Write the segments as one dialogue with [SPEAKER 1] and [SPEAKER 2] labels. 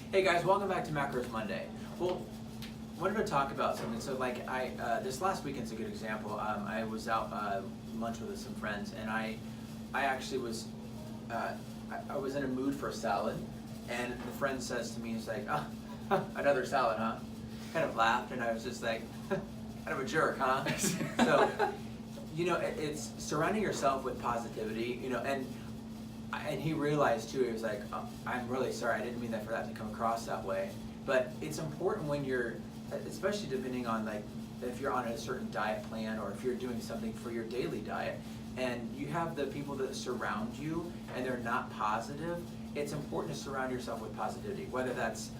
[SPEAKER 1] Hey guys, welcome back to Macros Monday. Well, wanted to talk about something. So like this last weekend's a good example. I was out lunch with some friends, and I actually was, I was in a mood for a salad, and the friend says to me, he's like, oh, another salad, huh? Kind of laughed, and I was just like, kind of a jerk, huh? So, it's surrounding yourself with positivity, and he realized too, he was like, oh, I'm really sorry, I didn't mean for that to come across that way. But it's important when you're, especially depending on like, if you're on a certain diet plan or if you're doing something for your daily diet and you have the people that surround you and they're not positive, it's important to surround yourself with positivity, whether that's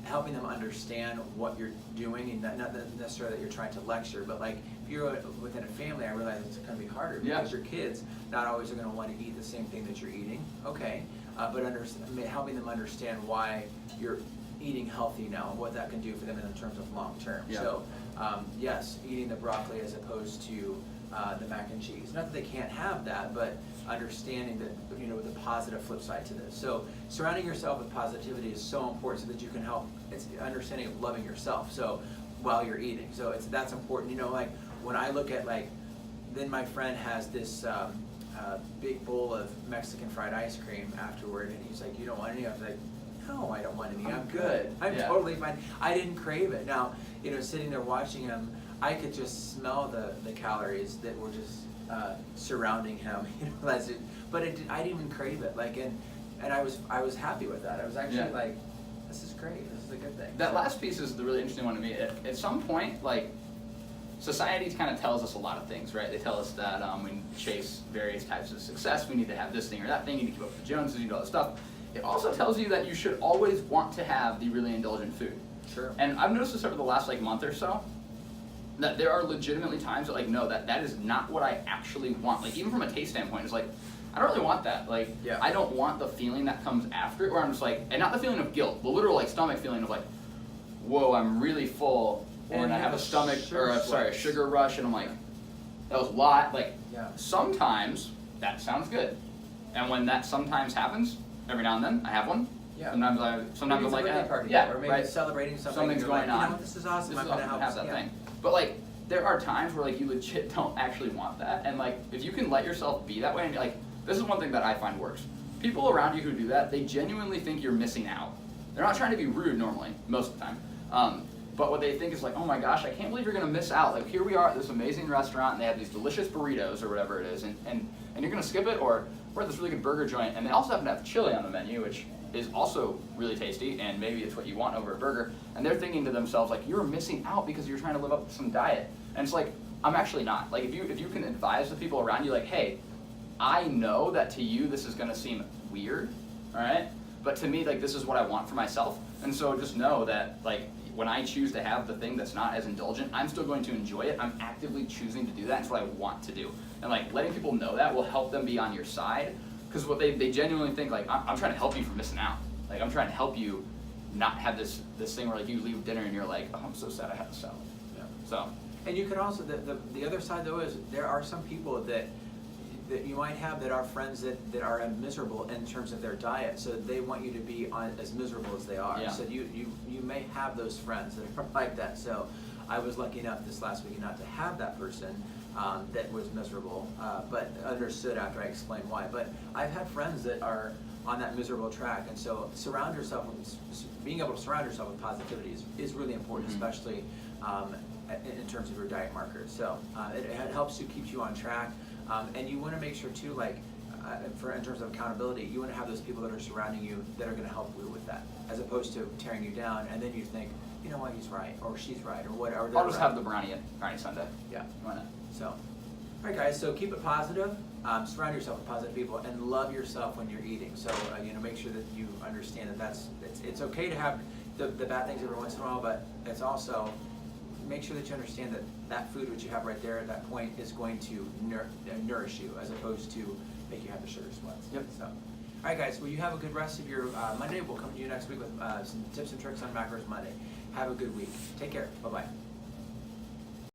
[SPEAKER 1] helping them understand what you're doing, and not necessarily that you're trying to lecture, but like if you're within a family, I realize it's going to be harder because your kids not always are going to want to eat the same thing that you're eating. Okay, but helping them understand why you're eating healthy now and what that can do for them in terms of long term.
[SPEAKER 2] Yeah.
[SPEAKER 1] So yes, eating the broccoli as opposed to the mac and cheese. Not that they can't have that, but understanding that the positive flip side to this. So surrounding yourself with positivity is so important so that you can help. It's understanding of loving yourself. So while you're eating, so that's important. Like when I look at then my friend has this big bowl of Mexican fried ice cream afterward, and he's like, "You don't want any?" I was like, "No, I don't want any. I'm good. I'm totally fine. I didn't crave it." Now, sitting there watching him, I could just smell the calories that were just surrounding him. But I didn't even crave it. And I was happy with that. I was actually like, this is great. This is a good thing.
[SPEAKER 2] That last piece is the really interesting one to me. At some point, society kind of tells us a lot of things, right? They tell us that we need to chase various types of success. We need to have this thing or that thing. You need to keep up with the Joneses. You need all this stuff. It also tells you that you should always want to have the really indulgent food.
[SPEAKER 1] Sure.
[SPEAKER 2] And I've noticed this over the last month or so, that there are legitimately times that no, that is not what I actually want. Even from a taste standpoint, it's I don't really want that. I don't want the feeling that comes after it, where I'm just and not the feeling of guilt, the literal stomach feeling of whoa, I'm really full, and I have a stomach, a sugar rush, and I'm that was a lot. Sometimes that sounds good, and when that sometimes happens, every now and then I have one.
[SPEAKER 1] Yeah.
[SPEAKER 2] Sometimes I'm like,
[SPEAKER 1] or maybe it's celebrating something.
[SPEAKER 2] Something's going on.
[SPEAKER 1] This is awesome. I'm
[SPEAKER 2] going
[SPEAKER 1] to
[SPEAKER 2] have that thing. But there are times where you legit don't actually want that, and if you can let yourself be that way, and this is one thing that I find works. People around you who do that, they genuinely think you're missing out. They're not trying to be rude normally, most of the time. But what they think is oh my gosh, I can't believe you're gonna miss out. Here we are at this amazing restaurant, and they have these delicious burritos or whatever it is, and you're gonna skip it, or we're at this really good burger joint, and they also happen to have chili on the menu, which is also really tasty, and maybe it's what you want over a burger, and they're thinking to themselves you're missing out because you're trying to live up to some diet, and it's I'm actually not. If you can advise the people around you hey, I know that to you this is gonna seem weird, all right, but to me this is what I want for myself, and so just know that when I choose to have the thing that's not as indulgent, I'm still going to enjoy it. I'm actively choosing to do that. It's what I want to do, and letting people know that will help them be on your side. Because what they genuinely think, I'm trying to help you from missing out. I'm trying to help you not have this thing where you leave dinner and you're oh, I'm so sad I had a salad.
[SPEAKER 1] Yeah.
[SPEAKER 2] So.
[SPEAKER 1] And you can also, the other side though is there are some people that you might have that are friends that are miserable in terms of their diet, so they want you to be as miserable as they are.
[SPEAKER 2] Yeah.
[SPEAKER 1] So you may have those friends that are like that. So I was lucky enough this last week not to have that person that was miserable, but understood after I explained why. But I've had friends that are on that miserable track, and so being able to surround yourself with positivity is really important, especially in terms of your diet markers. So it helps you, keeps you on track, and you want to make sure too, in terms of accountability, you want to have those people that are surrounding you that are going to help you with that, as opposed to tearing you down, and then you think, you know what, he's right, or she's right, or whatever.
[SPEAKER 2] I'll just have the brownie Sunday.
[SPEAKER 1] Yeah.
[SPEAKER 2] Why not?
[SPEAKER 1] So, all right, guys. So keep it positive. Surround yourself with positive people, and love yourself when you're eating. So make sure that you understand that it's okay to have the bad things every once in a while, but it's also make sure that you understand that food which you have right there at that point is going to nourish you, as opposed to make you have the sugar sweats.
[SPEAKER 2] Yep.
[SPEAKER 1] So, all right, guys. Well, you have a good rest of your Monday. We'll come to you next week with some tips and tricks on Macros Monday. Have a good week. Take care. Bye-bye.